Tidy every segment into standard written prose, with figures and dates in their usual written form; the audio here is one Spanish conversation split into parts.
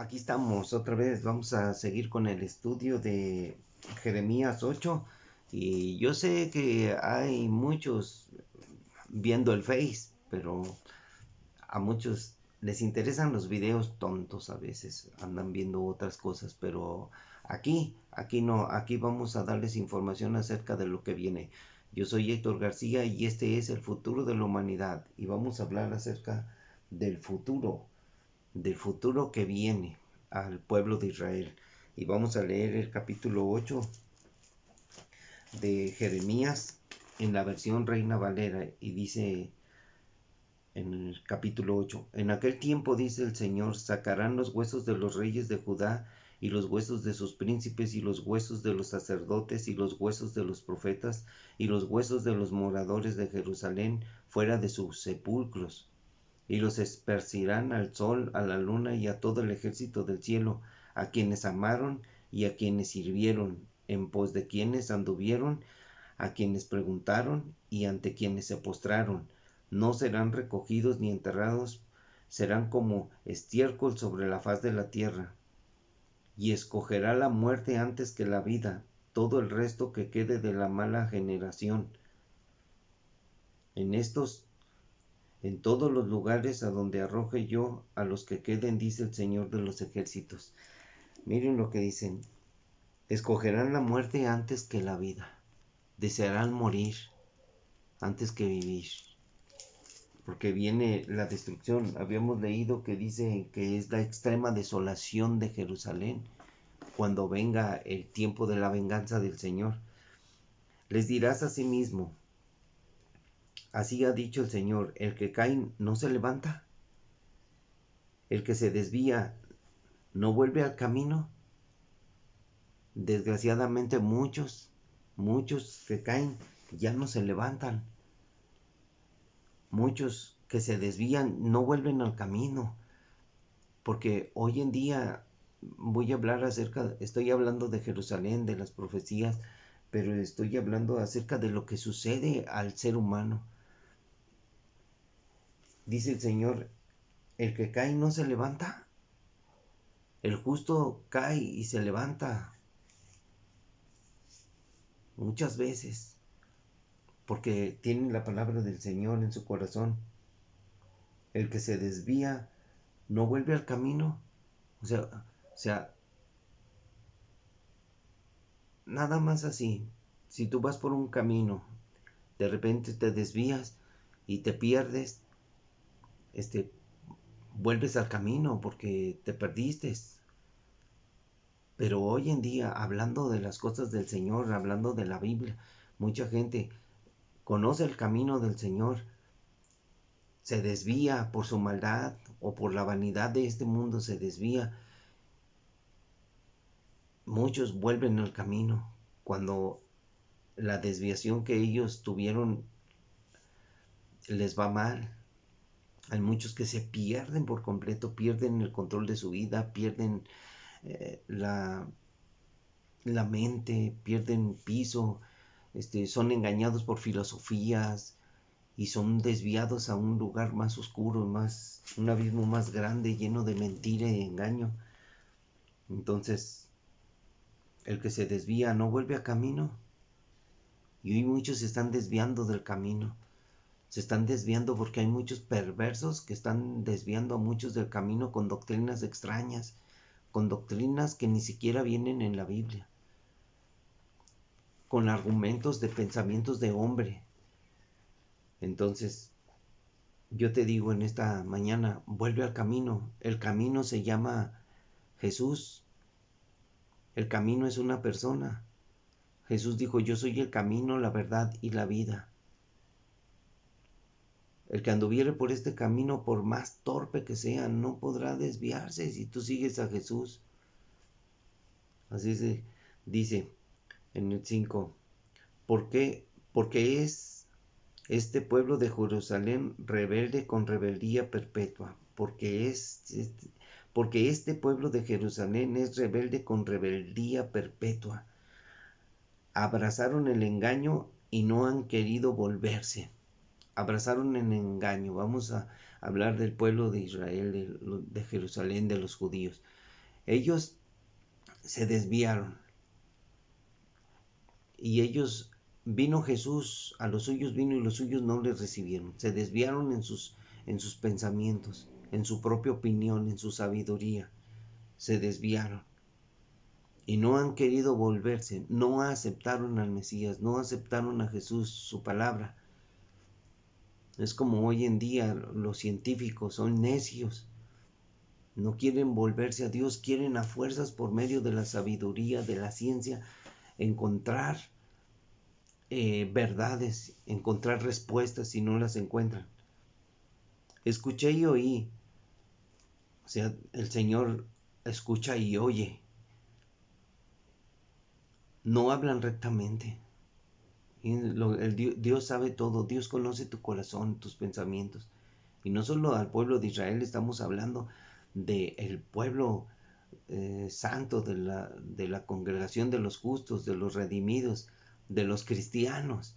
Aquí estamos otra vez, vamos a seguir con el estudio de Jeremías 8 y yo sé que hay muchos viendo el Face, pero a muchos les interesan los videos tontos a veces, andan viendo otras cosas, pero aquí no, aquí vamos a darles información acerca de lo que viene. Yo soy Héctor García y este es el futuro de la humanidad y vamos a hablar acerca del futuro que viene al pueblo de Israel. Y vamos a leer el capítulo 8 de Jeremías en la versión Reina Valera y dice en el capítulo 8: en aquel tiempo, dice el Señor, sacarán los huesos de los reyes de Judá y los huesos de sus príncipes y los huesos de los sacerdotes y los huesos de los profetas y los huesos de los moradores de Jerusalén fuera de sus sepulcros, y los esparcirán al sol, a la luna y a todo el ejército del cielo, a quienes amaron y a quienes sirvieron, en pos de quienes anduvieron, a quienes preguntaron y ante quienes se postraron. No serán recogidos ni enterrados, serán como estiércol sobre la faz de la tierra. Y escogerá la muerte antes que la vida, todo el resto que quede de la mala generación. En todos los lugares a donde arroje yo a los que queden, dice el Señor de los ejércitos. Miren lo que dicen: escogerán la muerte antes que la vida, desearán morir antes que vivir, porque viene la destrucción. Habíamos leído que dice que es la extrema desolación de Jerusalén cuando venga el tiempo de la venganza del Señor. Les dirás a sí mismo: así ha dicho el Señor, el que cae no se levanta, el que se desvía no vuelve al camino. Desgraciadamente muchos que caen ya no se levantan. Muchos que se desvían no vuelven al camino. Porque hoy en día estoy hablando de Jerusalén, de las profecías, pero estoy hablando acerca de lo que sucede al ser humano. Dice el Señor: el que cae no se levanta. El justo cae y se levanta muchas veces, porque tienen la palabra del Señor en su corazón. El que se desvía no vuelve al camino. O sea, nada más así. Si tú vas por un camino, de repente te desvías y te pierdes, este, vuelves al camino porque te perdiste. Pero hoy en día, hablando de las cosas del Señor, hablando de la Biblia, mucha gente conoce el camino del Señor, se desvía por su maldad o por la vanidad de este mundo, se desvía. Muchos vuelven al camino cuando la desviación que ellos tuvieron les va mal. Hay muchos que se pierden por completo, pierden el control de su vida, pierden la mente, pierden piso, son engañados por filosofías y son desviados a un lugar más oscuro, un abismo más grande, lleno de mentira y engaño. Entonces, el que se desvía no vuelve a camino. Y hoy muchos se están desviando del camino. Se están desviando porque hay muchos perversos que están desviando a muchos del camino con doctrinas extrañas, con doctrinas que ni siquiera vienen en la Biblia, con argumentos de pensamientos de hombre. Entonces, yo te digo en esta mañana, vuelve al camino. El camino se llama Jesús. El camino es una persona. Jesús dijo: yo soy el camino, la verdad y la vida. El que anduviere por este camino, por más torpe que sea, no podrá desviarse si tú sigues a Jesús. Así se dice en el 5. ¿Por qué? Porque es este pueblo de Jerusalén rebelde con rebeldía perpetua. Porque este pueblo de Jerusalén es rebelde con rebeldía perpetua. Abrazaron el engaño y no han querido volverse. Abrazaron el engaño. Vamos a hablar del pueblo de Israel, de Jerusalén, de los judíos. Ellos se desviaron. Y vino Jesús, a los suyos vino y los suyos no les recibieron. Se desviaron en sus pensamientos, en su propia opinión, en su sabiduría. Se desviaron. Y no han querido volverse, no aceptaron al Mesías, no aceptaron a Jesús, su palabra. Es como hoy en día los científicos son necios. No quieren volverse a Dios, quieren a fuerzas por medio de la sabiduría, de la ciencia, encontrar verdades, encontrar respuestas si no las encuentran. Escuché y oí, o sea, el Señor escucha y oye. No hablan rectamente. Dios sabe todo, Dios conoce tu corazón, tus pensamientos. Y no solo al pueblo de Israel, estamos hablando del pueblo santo, de la congregación de los justos, de los redimidos, de los cristianos,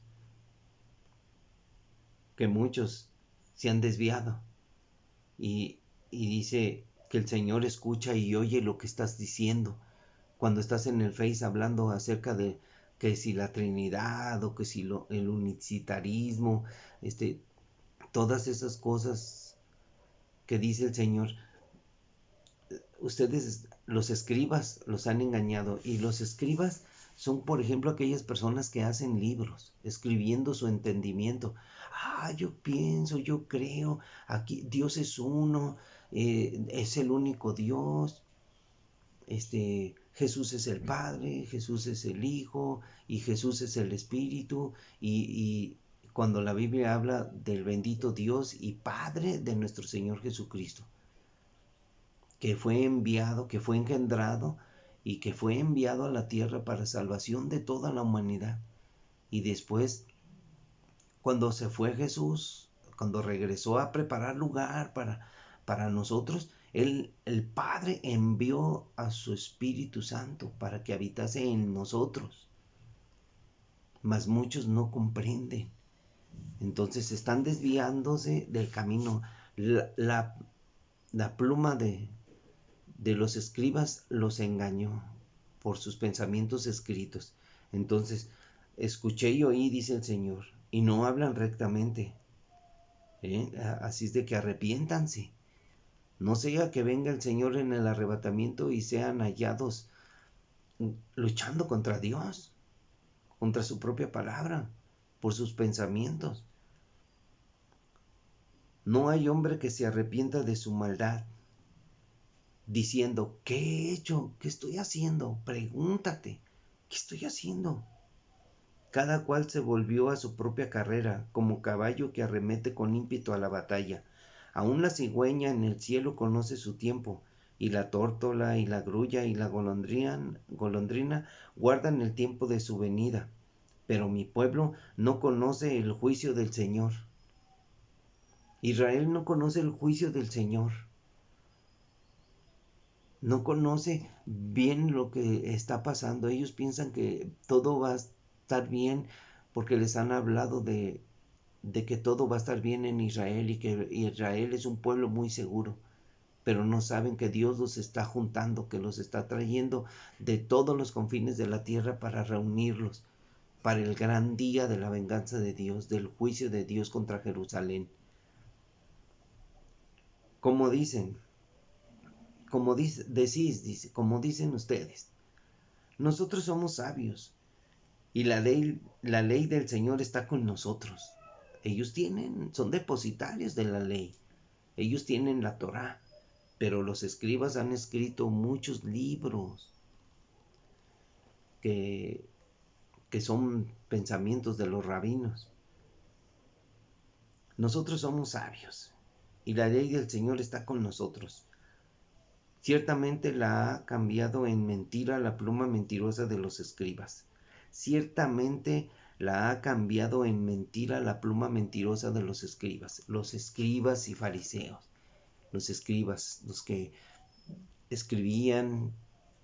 que muchos se han desviado. Y dice que el Señor escucha y oye lo que estás diciendo. Cuando estás en el Face hablando acerca de que si la Trinidad o que si el unicitarismo, todas esas cosas que dice el Señor, ustedes, los escribas, los han engañado. Y los escribas son, por ejemplo, aquellas personas que hacen libros, escribiendo su entendimiento. Yo pienso, yo creo, aquí Dios es uno, es el único Dios. Jesús es el Padre, Jesús es el Hijo y Jesús es el Espíritu. Y cuando la Biblia habla del bendito Dios y Padre de nuestro Señor Jesucristo, que fue enviado, que fue engendrado y que fue enviado a la tierra para salvación de toda la humanidad. Y después, cuando se fue Jesús, cuando regresó a preparar lugar para nosotros, el Padre envió a su Espíritu Santo para que habitase en nosotros. Mas muchos no comprenden. Entonces están desviándose del camino. La pluma de los escribas los engañó por sus pensamientos escritos. Entonces, escuché y oí, dice el Señor, y no hablan rectamente. Así es de que arrepiéntanse. No sea que venga el Señor en el arrebatamiento y sean hallados luchando contra Dios, contra su propia palabra, por sus pensamientos. No hay hombre que se arrepienta de su maldad, diciendo, ¿qué he hecho? ¿Qué estoy haciendo? Pregúntate, ¿qué estoy haciendo? Cada cual se volvió a su propia carrera, como caballo que arremete con ímpetu a la batalla. Aún la cigüeña en el cielo conoce su tiempo, y la tórtola y la grulla y la golondrina guardan el tiempo de su venida. Pero mi pueblo no conoce el juicio del Señor. Israel no conoce el juicio del Señor. No conoce bien lo que está pasando. Ellos piensan que todo va a estar bien porque les han hablado de que todo va a estar bien en Israel y que Israel es un pueblo muy seguro. Pero no saben que Dios los está juntando, que los está trayendo de todos los confines de la tierra para reunirlos para el gran día de la venganza de Dios, del juicio de Dios contra Jerusalén. Como dicen, como dicen ustedes, nosotros somos sabios y la ley del Señor está con nosotros. Ellos son depositarios de la ley. Ellos tienen la Torá, pero los escribas han escrito muchos libros que son pensamientos de los rabinos. Nosotros somos sabios y la ley del Señor está con nosotros. Ciertamente la ha cambiado en mentira la pluma mentirosa de los escribas. Ciertamente la ha cambiado en mentira la pluma mentirosa de los escribas y fariseos. Los escribas, los que escribían,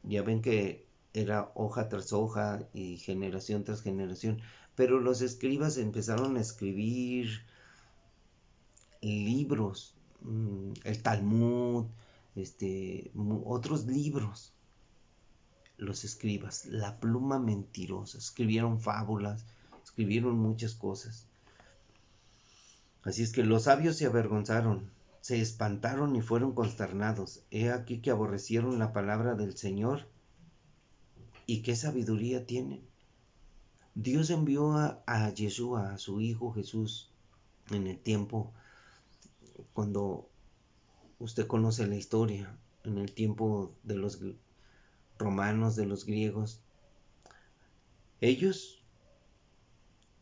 ya ven que era hoja tras hoja y generación tras generación, pero los escribas empezaron a escribir libros, el Talmud, otros libros, los escribas, la pluma mentirosa, escribieron fábulas, escribieron muchas cosas. Así es que los sabios se avergonzaron, se espantaron y fueron consternados. He aquí que aborrecieron la palabra del Señor. ¿Y qué sabiduría tienen? Dios envió a Yeshua, a su Hijo Jesús, en el tiempo cuando usted conoce la historia, en el tiempo de los romanos, de los griegos. Ellos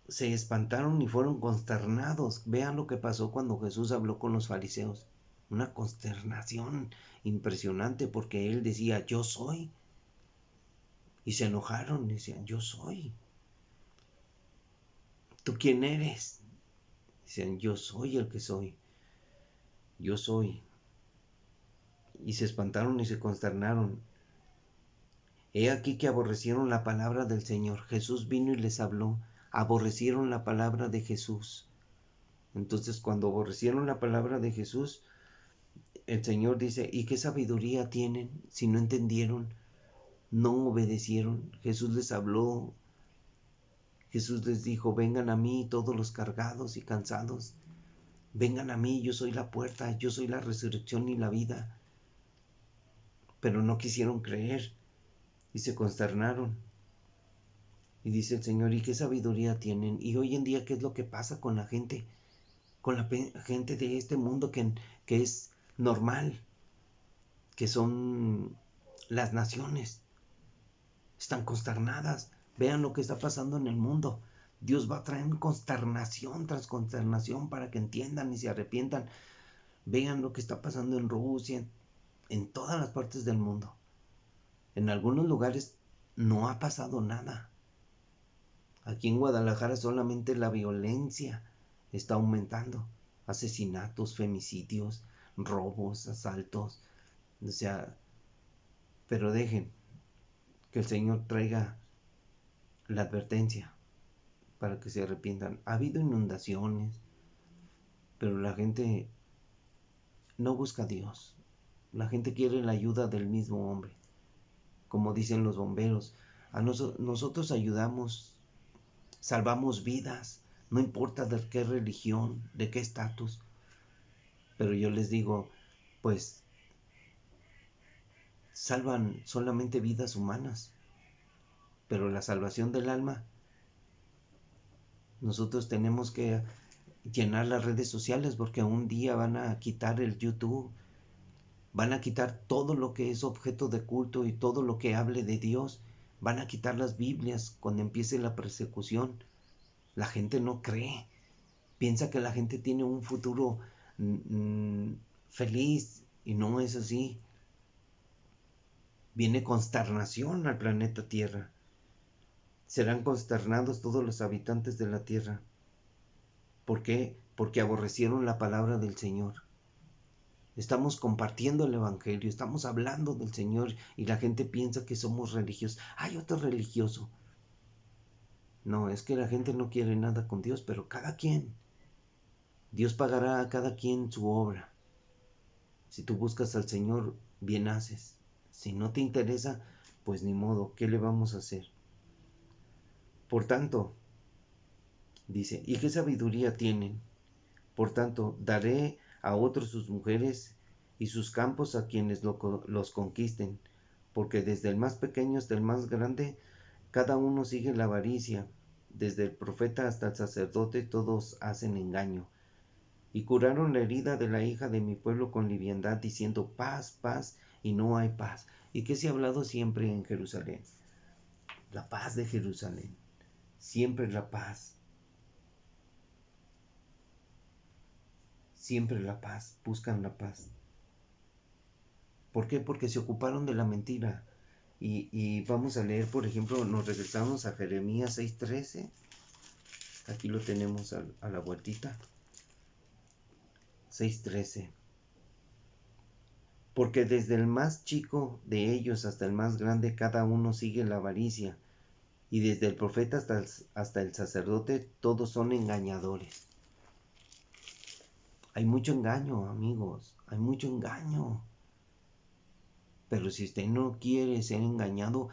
se espantaron y fueron consternados. Vean lo que pasó cuando Jesús habló con los fariseos. Una consternación impresionante porque él decía, yo soy. Y se enojaron, decían, yo soy. ¿Tú quién eres? Decían, yo soy el que soy. Yo soy. Y se espantaron y se consternaron. He aquí que aborrecieron la palabra del Señor. Jesús vino y les habló. Aborrecieron la palabra de Jesús. Entonces, cuando aborrecieron la palabra de Jesús, el Señor dice, ¿y qué sabiduría tienen si no entendieron, no obedecieron? Jesús les habló. Jesús les dijo, vengan a mí todos los cargados y cansados. Vengan a mí, yo soy la puerta, yo soy la resurrección y la vida. Pero no quisieron creer y se consternaron. Y dice el Señor, ¿y qué sabiduría tienen? Y hoy en día, ¿qué es lo que pasa con la gente? Con la gente de este mundo que es normal, que son las naciones. Están consternadas. Vean lo que está pasando en el mundo. Dios va a traer consternación tras consternación para que entiendan y se arrepientan. Vean lo que está pasando en Rusia, en todas las partes del mundo. En algunos lugares no ha pasado nada. Aquí en Guadalajara solamente la violencia está aumentando. Asesinatos, femicidios, robos, asaltos. O sea, pero dejen que el Señor traiga la advertencia para que se arrepientan. Ha habido inundaciones, pero la gente no busca a Dios. La gente quiere la ayuda del mismo hombre. Como dicen los bomberos, nosotros ayudamos, salvamos vidas, no importa de qué religión, de qué estatus. Pero yo les digo, pues salvan solamente vidas humanas, pero la salvación del alma, nosotros tenemos que llenar las redes sociales porque un día van a quitar el YouTube, van a quitar todo lo que es objeto de culto y todo lo que hable de Dios, van a quitar las Biblias cuando empiece la persecución. La gente no cree, piensa que la gente tiene un futuro feliz y no es así. Viene consternación al planeta Tierra. Serán consternados todos los habitantes de la tierra. ¿Por qué? Porque aborrecieron la palabra del Señor. Estamos compartiendo el Evangelio, estamos hablando del Señor y la gente piensa que somos religiosos. Hay otro religioso. No, es que la gente no quiere nada con Dios, pero cada quien. Dios pagará a cada quien su obra. Si tú buscas al Señor, bien haces. Si no te interesa, pues ni modo, ¿qué le vamos a hacer? Por tanto, dice, ¿y qué sabiduría tienen? Por tanto, daré a otros sus mujeres y sus campos a quienes los conquisten, porque desde el más pequeño hasta el más grande, cada uno sigue la avaricia, desde el profeta hasta el sacerdote todos hacen engaño. Y curaron la herida de la hija de mi pueblo con liviandad, diciendo paz, paz, y no hay paz. ¿Y qué se ha hablado siempre en Jerusalén? La paz de Jerusalén. Siempre la paz. Siempre la paz. Buscan la paz. ¿Por qué? Porque se ocuparon de la mentira. Y vamos a leer, por ejemplo, nos regresamos a Jeremías 6:13. Aquí lo tenemos a la vueltita. 6:13. Porque desde el más chico de ellos hasta el más grande, cada uno sigue la avaricia. Y desde el profeta hasta el sacerdote, todos son engañadores. Hay mucho engaño, amigos. Hay mucho engaño. Pero si usted no quiere ser engañado,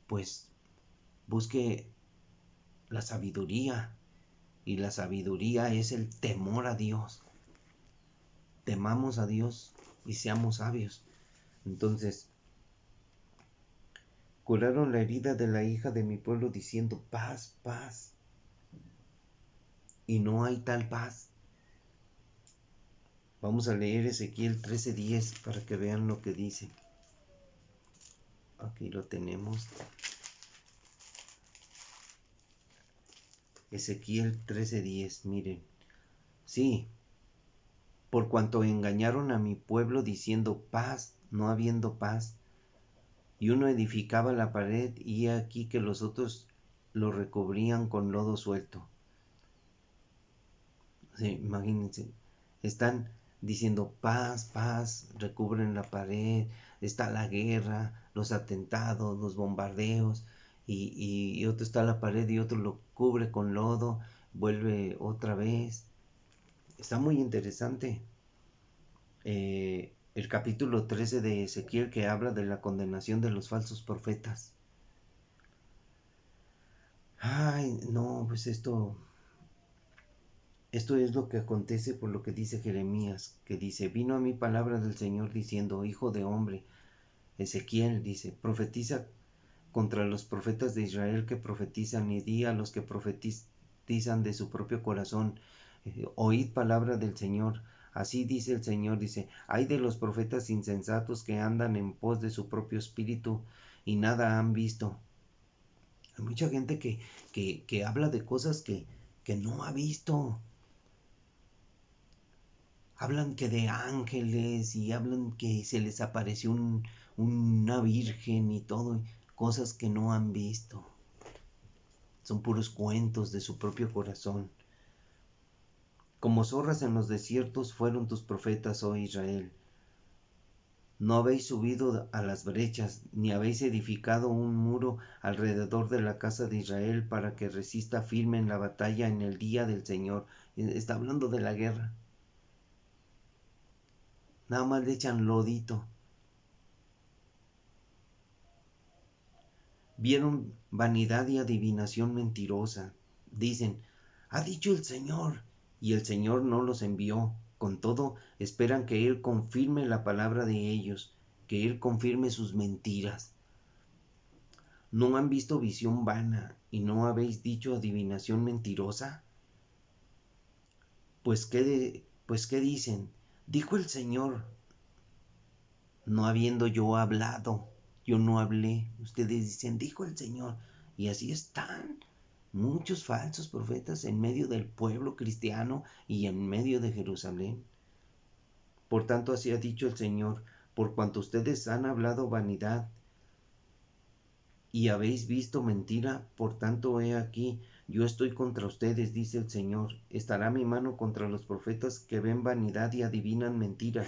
pues busque la sabiduría. Y la sabiduría es el temor a Dios. Temamos a Dios y seamos sabios. Entonces, curaron la herida de la hija de mi pueblo diciendo paz, paz. Y no hay tal paz. Vamos a leer Ezequiel 13:10 para que vean lo que dice. Aquí lo tenemos. Ezequiel 13:10, miren. Sí, por cuanto engañaron a mi pueblo diciendo paz, no habiendo paz. Y uno edificaba la pared y he aquí que los otros lo recubrían con lodo suelto. Sí, imagínense, están diciendo paz, paz, recubren la pared, está la guerra, los atentados, los bombardeos, y otro está la pared y otro lo cubre con lodo, vuelve otra vez. Está muy interesante. El capítulo 13 de Ezequiel, que habla de la condenación de los falsos profetas. Ay, no, pues esto es lo que acontece por lo que dice Jeremías, que dice, vino a mí palabra del Señor diciendo, hijo de hombre, Ezequiel dice, profetiza contra los profetas de Israel que profetizan y di a los que profetizan de su propio corazón, oíd palabra del Señor. Así dice el Señor, dice, hay de los profetas insensatos que andan en pos de su propio espíritu y nada han visto. Hay mucha gente que habla de cosas que no ha visto. Hablan que de ángeles y hablan que se les apareció una virgen y todo, cosas que no han visto. Son puros cuentos de su propio corazón. Como zorras en los desiertos fueron tus profetas, oh Israel. No habéis subido a las brechas, ni habéis edificado un muro alrededor de la casa de Israel para que resista firme en la batalla en el día del Señor. Está hablando de la guerra. Nada más le echan lodito. Vieron vanidad y adivinación mentirosa. Dicen, ha dicho el Señor, y el Señor no los envió. Con todo, esperan que Él confirme la palabra de ellos, que Él confirme sus mentiras. ¿No han visto visión vana y no habéis dicho adivinación mentirosa? Pues qué dicen, dijo el Señor, no habiendo yo hablado, yo no hablé. Ustedes dicen, dijo el Señor, y así están muchos falsos profetas en medio del pueblo cristiano y en medio de Jerusalén. Por tanto, así ha dicho el Señor, por cuanto ustedes han hablado vanidad y habéis visto mentira, por tanto he aquí, yo estoy contra ustedes, dice el Señor. Estará mi mano contra los profetas que ven vanidad y adivinan mentira.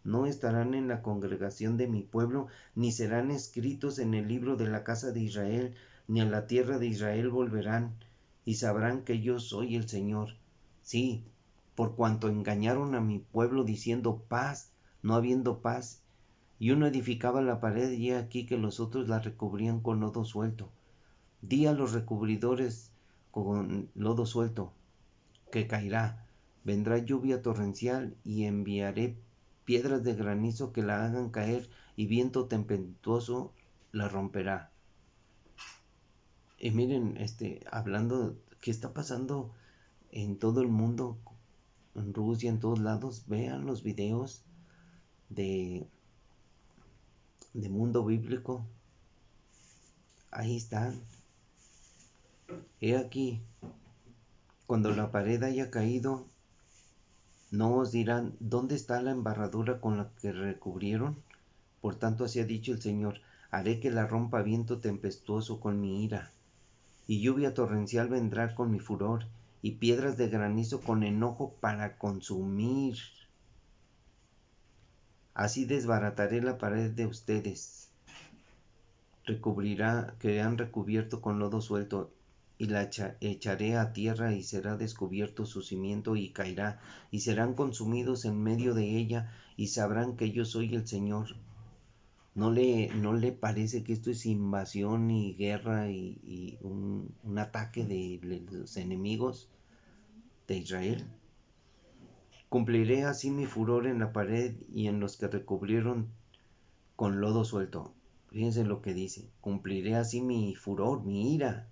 No estarán en la congregación de mi pueblo, ni serán escritos en el libro de la casa de Israel, ni a la tierra de Israel volverán, y sabrán que yo soy el Señor. Sí, por cuanto engañaron a mi pueblo diciendo paz, no habiendo paz, y uno edificaba la pared y aquí que los otros la recubrían con lodo suelto. Di a los recubridores con lodo suelto, que caerá. Vendrá lluvia torrencial y enviaré piedras de granizo que la hagan caer y viento tempestuoso la romperá. Y miren, hablando, ¿qué está pasando en todo el mundo? En Rusia, en todos lados, vean los videos de mundo bíblico. Ahí están. He aquí, cuando la pared haya caído, ¿no os dirán dónde está la embarradura con la que recubrieron? Por tanto, así ha dicho el Señor, haré que la rompa viento tempestuoso con mi ira, y lluvia torrencial vendrá con mi furor, y piedras de granizo con enojo para consumir. Así desbarataré la pared de ustedes, recubrirá que han recubierto con lodo suelto, y la echaré a tierra y será descubierto su cimiento y caerá, y serán consumidos en medio de ella, y sabrán que yo soy el Señor. no le parece que esto es invasión y guerra y un ataque de los enemigos de Israel. Cumpliré así mi furor en la pared y en los que recubrieron con lodo suelto. Fíjense lo que dice. Cumpliré así mi furor, mi ira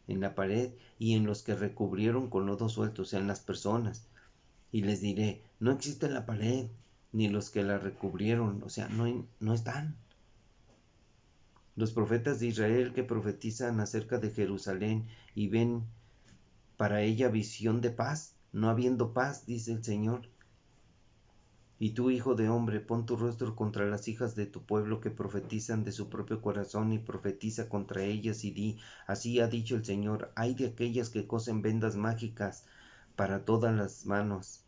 en la pared y en los que recubrieron con lodo suelto, o sea, en las personas. Y les diré, no existe la pared, ni los que la recubrieron, o sea, no están. Los profetas de Israel que profetizan acerca de Jerusalén y ven para ella visión de paz, no habiendo paz, dice el Señor. Y tú, hijo de hombre, pon tu rostro contra las hijas de tu pueblo que profetizan de su propio corazón y profetiza contra ellas y di, así ha dicho el Señor, ay de aquellas que cosen vendas mágicas para todas las manos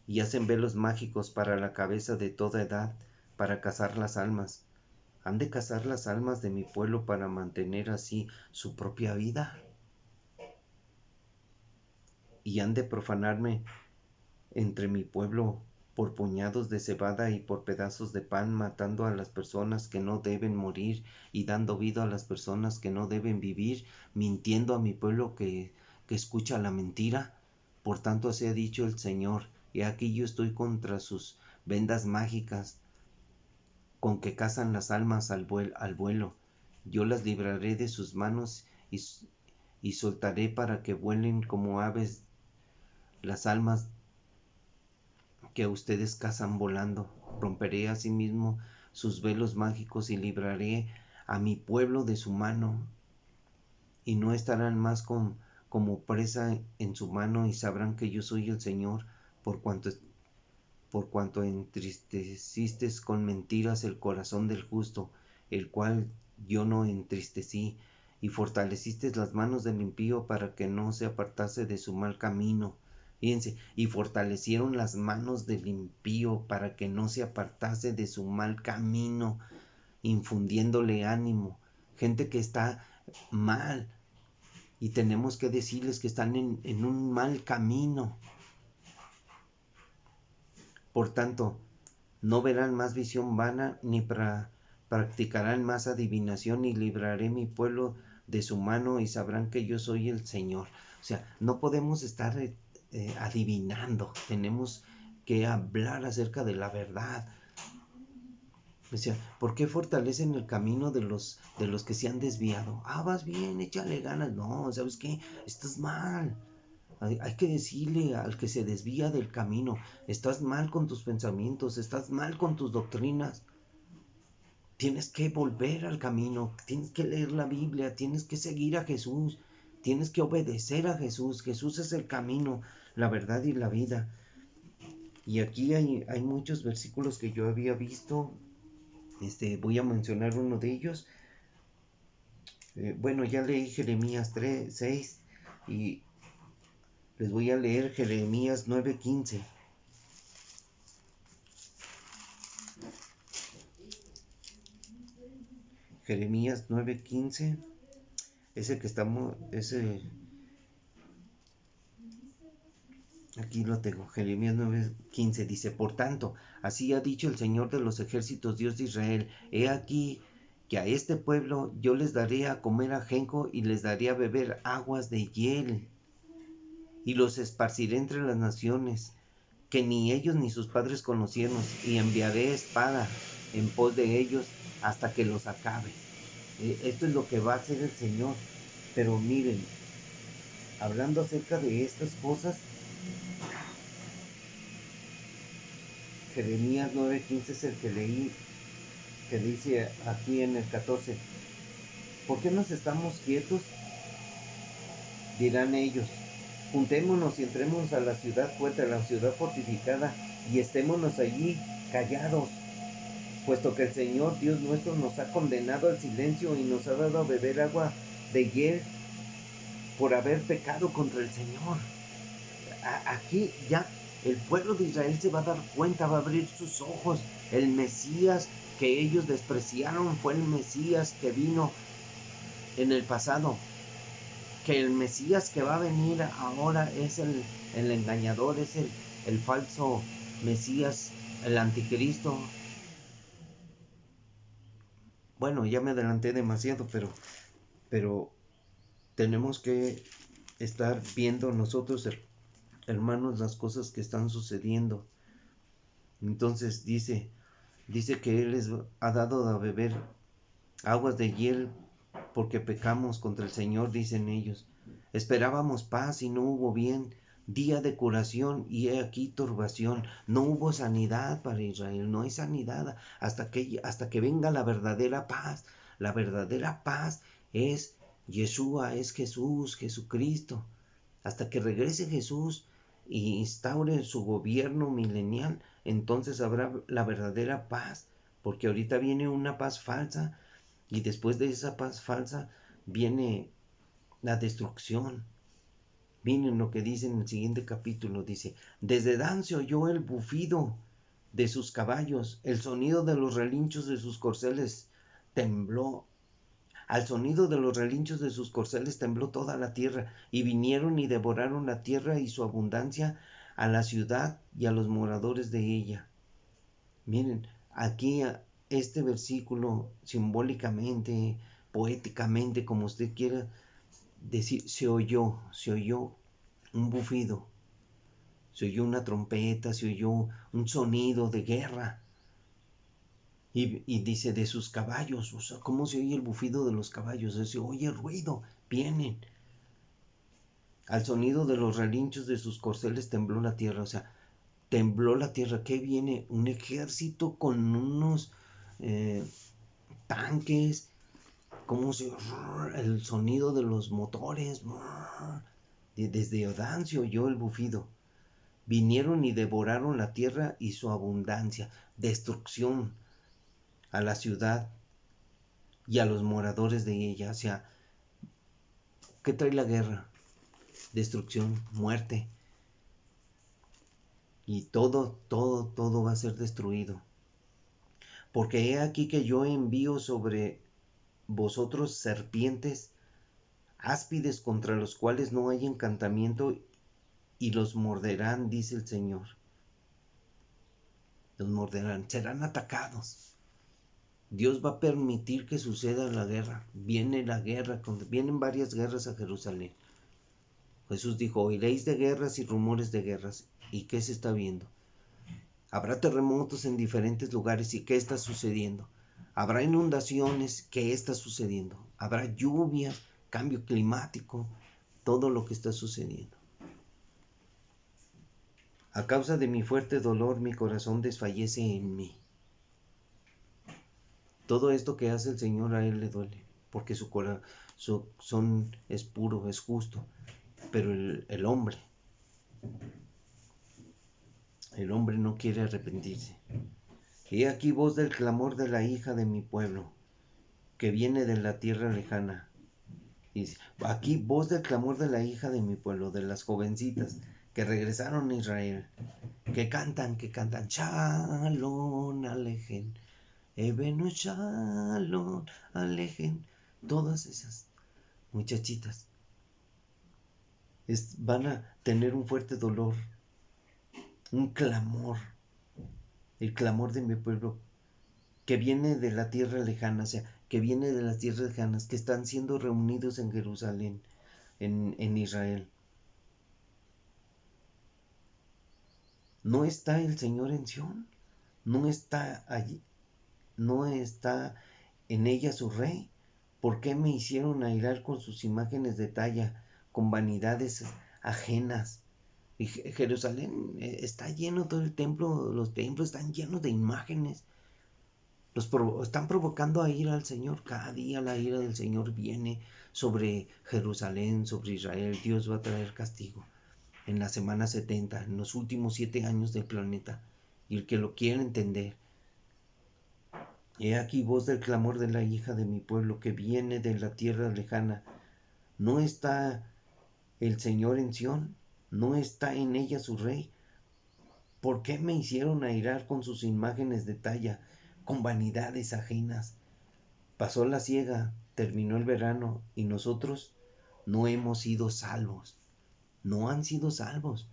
y hacen velos mágicos para la cabeza de toda edad, para cazar las almas. ¿Han de cazar las almas de mi pueblo para mantener así su propia vida? ¿Y han de profanarme entre mi pueblo por puñados de cebada y por pedazos de pan, matando a las personas que no deben morir y dando vida a las personas que no deben vivir, mintiendo a mi pueblo que escucha la mentira? Por tanto así ha dicho el Señor, he aquí yo estoy contra sus vendas mágicas, con que cazan las almas al vuelo. Yo las libraré de sus manos y soltaré para que vuelen como aves las almas que ustedes cazan volando. Romperé asimismo sus velos mágicos y libraré a mi pueblo de su mano, y no estarán más como presa en su mano, y sabrán que yo soy el Señor, por cuanto entristeciste con mentiras el corazón del justo, el cual yo no entristecí, y fortaleciste las manos del impío para que no se apartase de su mal camino. Fíjense, y fortalecieron las manos del impío para que no se apartase de su mal camino, infundiéndole ánimo. Gente que está mal, y tenemos que decirles que están en un mal camino. Por tanto, no verán más visión vana, ni practicarán más adivinación, y libraré mi pueblo de su mano, y sabrán que yo soy el Señor. O sea, no podemos estar adivinando, tenemos que hablar acerca de la verdad. O sea, ¿por qué fortalecen el camino de los que se han desviado? Ah, vas bien, échale ganas. No, ¿sabes qué? Estás mal. Hay que decirle al que se desvía del camino, estás mal con tus pensamientos, estás mal con tus doctrinas. Tienes que volver al camino, tienes que leer la Biblia, tienes que seguir a Jesús, tienes que obedecer a Jesús. Jesús es el camino, la verdad y la vida. Y aquí hay muchos versículos que yo había visto. Voy a mencionar uno de ellos. Bueno, ya leí Jeremías 6 y les voy a leer Jeremías 9:15. Jeremías 9:15, ese que estamos, aquí lo tengo. Jeremías 9:15 dice, por tanto, así ha dicho el Señor de los ejércitos, Dios de Israel, he aquí que a este pueblo yo les daré a comer ajenjo y les daré a beber aguas de hiel, y los esparciré entre las naciones, que ni ellos ni sus padres conocieron, y enviaré espada en pos de ellos hasta que los acabe. Esto es lo que va a hacer el Señor. Pero miren, hablando acerca de estas cosas, Jeremías 9:15 es el que leí, que dice aquí en el 14, ¿por qué nos estamos quietos? Dirán ellos, juntémonos y entremos a la ciudad fuerte, a la ciudad fortificada, y estémonos allí callados, puesto que el Señor Dios nuestro nos ha condenado al silencio y nos ha dado a beber agua de hiel por haber pecado contra el Señor. Aquí ya el pueblo de Israel se va a dar cuenta, va a abrir sus ojos. El Mesías que ellos despreciaron fue el Mesías que vino en el pasado. Que el Mesías que va a venir ahora es el engañador, es el falso Mesías, el anticristo. Bueno, ya me adelanté demasiado, pero tenemos que estar viendo nosotros, hermanos, las cosas que están sucediendo. Entonces dice que Él les ha dado a beber aguas de hiel porque pecamos contra el Señor, dicen ellos. Esperábamos paz y no hubo bien, día de curación y he aquí turbación. No hubo sanidad para Israel, no hay sanidad hasta que venga la verdadera paz. La verdadera paz es Yeshua, es Jesús, Jesucristo. Hasta que regrese Jesús y instaure su gobierno milenial, entonces habrá la verdadera paz, porque ahorita viene una paz falsa y después de esa paz falsa viene la destrucción. Miren lo que dice en el siguiente capítulo, dice, desde Dan se oyó el bufido de sus caballos, el sonido de los relinchos de sus corceles tembló. Al sonido de los relinchos de sus corceles tembló toda la tierra, y vinieron y devoraron la tierra y su abundancia, a la ciudad y a los moradores de ella. Miren, aquí este versículo simbólicamente, poéticamente, como usted quiera decir, se oyó un bufido, se oyó una trompeta, se oyó un sonido de guerra. Y dice de sus caballos, o sea, ¿cómo se oye el bufido de los caballos? Se oye el ruido, vienen. Al sonido de los relinchos de sus corceles tembló la tierra, o sea, tembló la tierra. ¿Qué viene? Un ejército con unos tanques, como se el sonido de los motores. Desde Odán se oyó el bufido. Vinieron y devoraron la tierra y su abundancia, destrucción a la ciudad y a los moradores de ella. O sea, ¿qué trae la guerra? Destrucción, muerte. Y todo va a ser destruido. Porque he aquí que yo envío sobre vosotros serpientes, áspides contra los cuales no hay encantamiento, y los morderán, dice el Señor. Los morderán, serán atacados. Dios va a permitir que suceda la guerra. Viene la guerra, vienen varias guerras a Jerusalén. Jesús dijo, oiréis de guerras y rumores de guerras. ¿Y qué se está viendo? Habrá terremotos en diferentes lugares. ¿Y qué está sucediendo? Habrá inundaciones. ¿Qué está sucediendo? Habrá lluvia, cambio climático, todo lo que está sucediendo. A causa de mi fuerte dolor, mi corazón desfallece en mí. Todo esto que hace el Señor a Él le duele, porque su corazón es puro, es justo. Pero el hombre no quiere arrepentirse. He aquí voz del clamor de la hija de mi pueblo, que viene de la tierra lejana. Dice, aquí voz del clamor de la hija de mi pueblo, de las jovencitas que regresaron a Israel, que cantan, Shalom Alejen, Ebenu Shalom Alejen. Todas esas muchachitas van a tener un fuerte dolor, un clamor, el clamor de mi pueblo que viene de la tierra lejana, o sea, que viene de las tierras lejanas, que están siendo reunidos en Jerusalén, en Israel. ¿No está el Señor en Sión? ¿No está allí? ¿No está en ella su rey? ¿Por qué me hicieron airar con sus imágenes de talla, con vanidades ajenas? Y Jerusalén está lleno, todo el templo, los templos están llenos de imágenes. Están provocando a ira al Señor. Cada día la ira del Señor viene sobre Jerusalén, sobre Israel. Dios va a traer castigo en la semana 70, en los últimos 7 años del planeta. Y el que lo quiera entender, he aquí voz del clamor de la hija de mi pueblo que viene de la tierra lejana. ¿No está el Señor en Sión? ¿No está en ella su rey? ¿Por qué me hicieron airar con sus imágenes de talla, con vanidades ajenas? Pasó la siega, terminó el verano y nosotros no hemos sido salvos. No han sido salvos.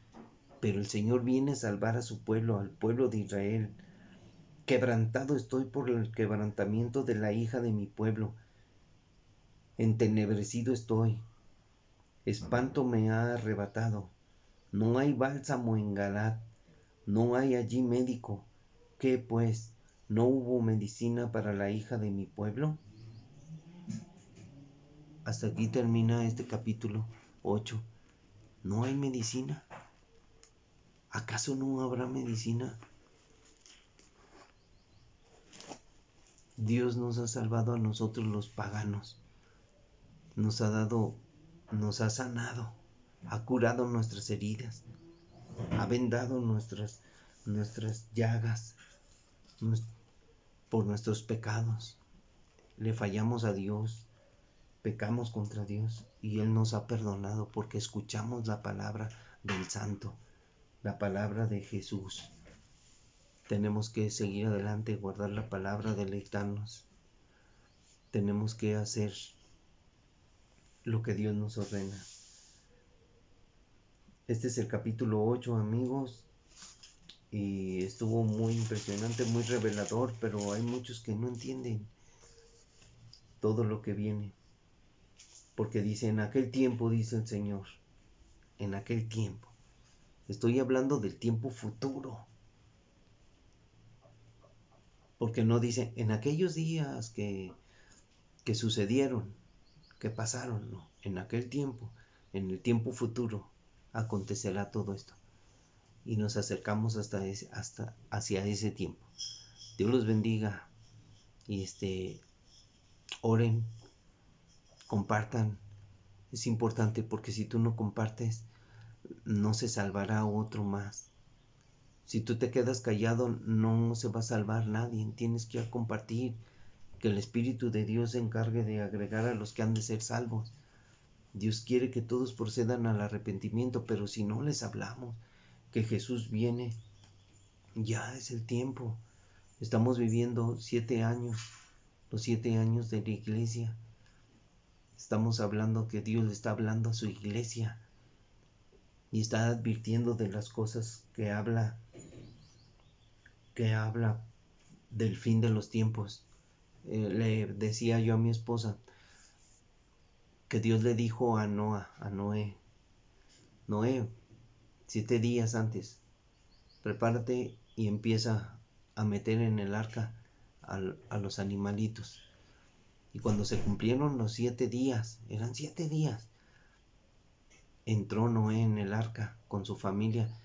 Pero el Señor viene a salvar a su pueblo, al pueblo de Israel. Quebrantado estoy por el quebrantamiento de la hija de mi pueblo. Entenebrecido estoy. Espanto me ha arrebatado. No hay bálsamo en Galaad. No hay allí médico. ¿Qué pues? ¿No hubo medicina para la hija de mi pueblo? Hasta aquí termina este capítulo 8. ¿No hay medicina? ¿Acaso no habrá medicina? Dios nos ha salvado a nosotros los paganos. Nos ha sanado, ha curado nuestras heridas, ha vendado nuestras llagas por nuestros pecados. Le fallamos a Dios, pecamos contra Dios y Él nos ha perdonado porque escuchamos la palabra del Santo, la palabra de Jesús. Tenemos que seguir adelante, guardar la palabra, deleitarnos. Tenemos que hacer lo que Dios nos ordena. Este es el capítulo 8, amigos, y estuvo muy impresionante, muy revelador, pero hay muchos que no entienden todo lo que viene. Porque dice, en aquel tiempo, dice el Señor, en aquel tiempo. Estoy hablando del tiempo futuro. Porque no dice, en aquellos días que sucedieron, que pasaron, no. En aquel tiempo, en el tiempo futuro, acontecerá todo esto. Y nos acercamos hacia ese tiempo. Dios los bendiga y oren, compartan. Es importante porque si tú no compartes, no se salvará otro más. Si tú te quedas callado, no se va a salvar nadie. Tienes que compartir, que el Espíritu de Dios se encargue de agregar a los que han de ser salvos. Dios quiere que todos procedan al arrepentimiento, pero si no les hablamos que Jesús viene, ya es el tiempo. Estamos viviendo 7 años, los 7 años de la iglesia. Estamos hablando que Dios le está hablando a su iglesia y está advirtiendo de las cosas que habla del fin de los tiempos. Le decía yo a mi esposa que Dios le dijo a Noé, 7 días antes, prepárate y empieza a meter en el arca a los animalitos. Y cuando se cumplieron los 7 días, eran 7 días, entró Noé en el arca con su familia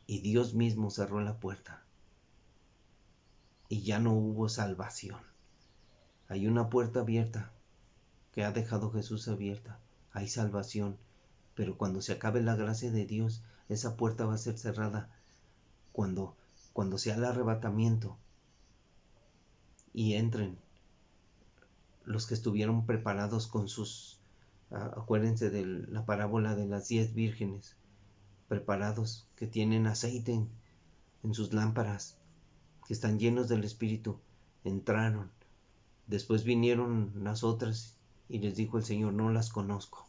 y Dios mismo cerró la puerta. Y ya no hubo salvación. Hay una puerta abierta que ha dejado Jesús abierta. Hay salvación. Pero cuando se acabe la gracia de Dios, esa puerta va a ser cerrada. Cuando sea el arrebatamiento y entren los que estuvieron preparados con sus... acuérdense de la parábola de las 10 vírgenes preparados, que tienen aceite en sus lámparas, que están llenos del Espíritu, entraron. Después vinieron las otras y les dijo el Señor, no las conozco.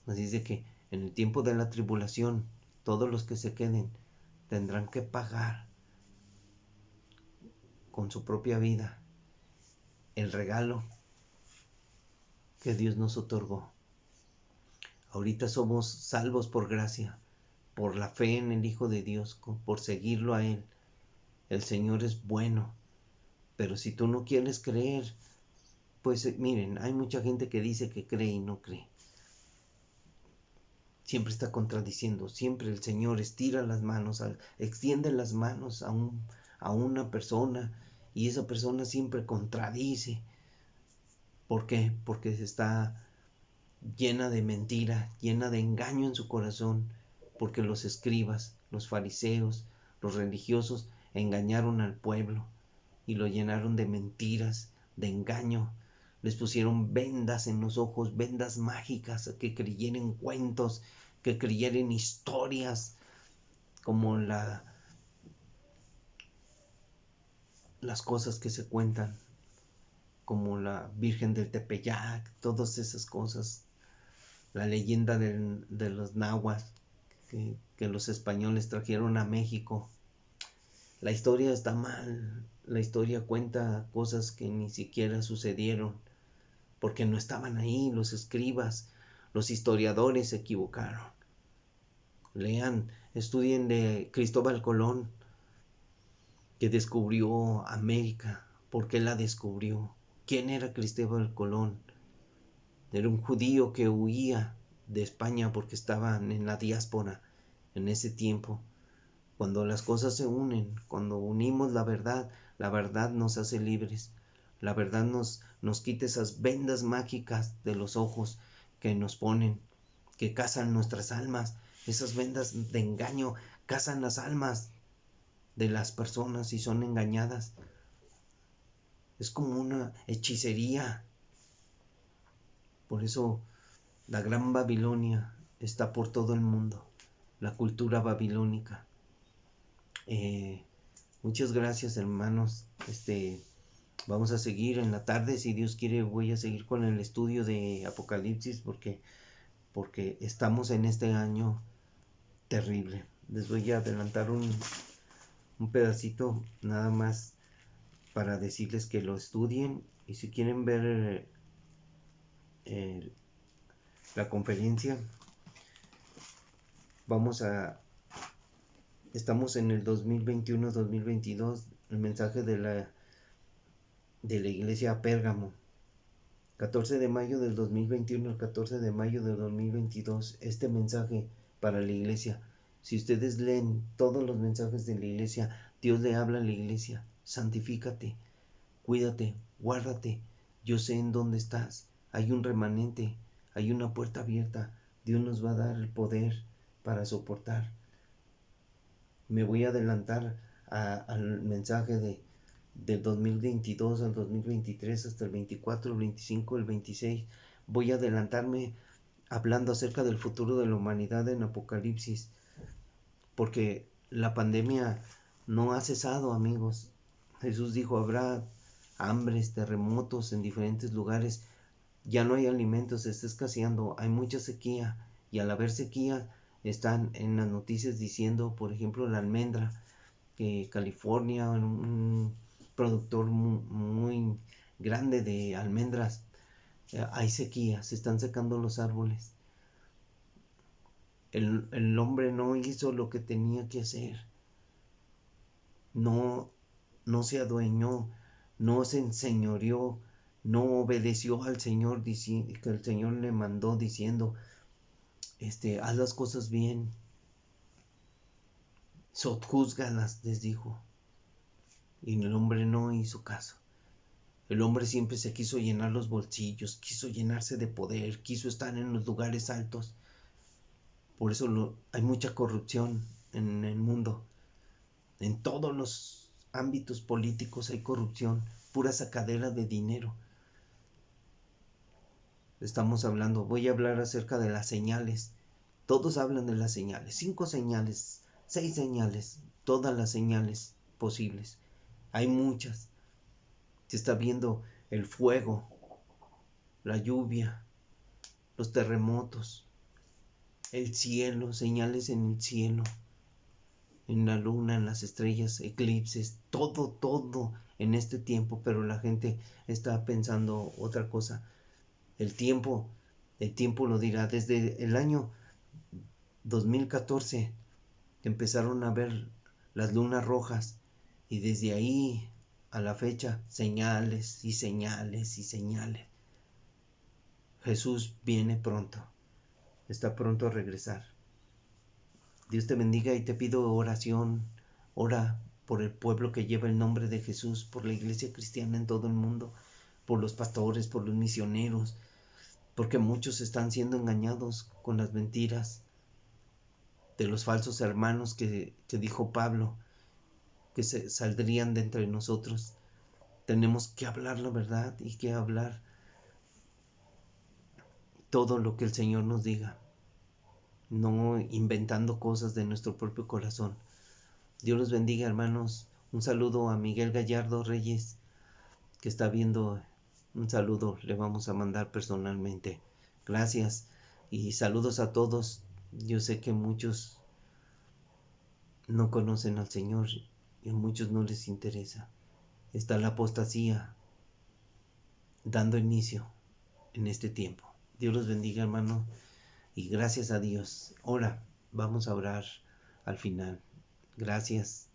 Así es de que en el tiempo de la tribulación, todos los que se queden tendrán que pagar con su propia vida el regalo que Dios nos otorgó. Ahorita somos salvos por gracia, por la fe en el Hijo de Dios, por seguirlo a Él. El Señor es bueno, pero si tú no quieres creer, pues miren, hay mucha gente que dice que cree y no cree. Siempre está contradiciendo, siempre el Señor estira las manos, extiende las manos a una persona y esa persona siempre contradice. ¿Por qué? Porque está llena de mentira, llena de engaño en su corazón, porque los escribas, los fariseos, los religiosos engañaron al pueblo y lo llenaron de mentiras, de engaño. Les pusieron vendas en los ojos, vendas mágicas, que creyeran cuentos, que creyeran historias como las cosas que se cuentan, como la Virgen del Tepeyac, todas esas cosas, la leyenda de los nahuas que los españoles trajeron a México. La historia está mal, la historia cuenta cosas que ni siquiera sucedieron, porque no estaban ahí los escribas, los historiadores se equivocaron. Lean, estudien de Cristóbal Colón, que descubrió América. ¿Por qué la descubrió? ¿Quién era Cristóbal Colón? Era un judío que huía de España porque estaban en la diáspora en ese tiempo. Cuando las cosas se unen, cuando unimos la verdad nos hace libres. La verdad nos quita esas vendas mágicas de los ojos que nos ponen, que cazan nuestras almas. Esas vendas de engaño cazan las almas de las personas y son engañadas. Es como una hechicería. Por eso la gran Babilonia está por todo el mundo, la cultura babilónica. Muchas gracias, hermanos. Vamos a seguir en la tarde, si Dios quiere. Voy a seguir con el estudio de Apocalipsis porque estamos en este año terrible. Les voy a adelantar un pedacito nada más para decirles que lo estudien, y si quieren ver la conferencia, estamos en el 2021-2022, el mensaje de la iglesia a Pérgamo, 14 de mayo del 2021 al 14 de mayo del 2022, este mensaje para la iglesia. Si ustedes leen todos los mensajes de la iglesia, Dios le habla a la iglesia: santifícate, cuídate, guárdate, yo sé en dónde estás, hay un remanente, hay una puerta abierta, Dios nos va a dar el poder para soportar. Me voy a adelantar al mensaje del 2022 al 2023, hasta el 24, el 25, el 26. Voy a adelantarme hablando acerca del futuro de la humanidad en Apocalipsis, porque la pandemia no ha cesado, amigos. Jesús dijo: habrá hambres, terremotos en diferentes lugares, ya no hay alimentos, se está escaseando, hay mucha sequía, y al haber sequía están en las noticias diciendo, por ejemplo, la almendra, que California, un productor muy grande de almendras, hay sequía, se están secando los árboles. El hombre no hizo lo que tenía que hacer, no se adueñó, no se enseñoreó, no obedeció al Señor, que el Señor le mandó diciendo: haz las cosas bien, sojúzgalas, les dijo. Y el hombre no hizo caso. El hombre siempre se quiso llenar los bolsillos, quiso llenarse de poder, quiso estar en los lugares altos. Por eso hay mucha corrupción en el mundo. En todos los ámbitos políticos hay corrupción, pura sacadera de dinero. Voy a hablar acerca de las señales. Todos hablan de las señales, 5 señales, 6 señales, todas las señales posibles. Hay muchas. Se está viendo el fuego, la lluvia, los terremotos, el cielo, señales en el cielo, en la luna, en las estrellas, eclipses, todo en este tiempo. Pero la gente está pensando otra cosa. El tiempo lo dirá. Desde el año 2014 empezaron a ver las lunas rojas, y desde ahí a la fecha, señales y señales y señales. Jesús viene pronto, está pronto a regresar. Dios te bendiga, y te pido oración. Ora por el pueblo que lleva el nombre de Jesús, por la iglesia cristiana en todo el mundo, por los pastores, por los misioneros, porque muchos están siendo engañados con las mentiras de los falsos hermanos que dijo Pablo, que saldrían de entre nosotros. Tenemos que hablar la verdad y que hablar todo lo que el Señor nos diga, no inventando cosas de nuestro propio corazón. Dios los bendiga, hermanos. Un saludo a Miguel Gallardo Reyes, que está viendo. Un saludo le vamos a mandar personalmente. Gracias y saludos a todos. Yo sé que muchos no conocen al Señor, y a muchos no les interesa. Está la apostasía dando inicio en este tiempo. Dios los bendiga, hermano, y gracias a Dios. Ahora vamos a orar al final. Gracias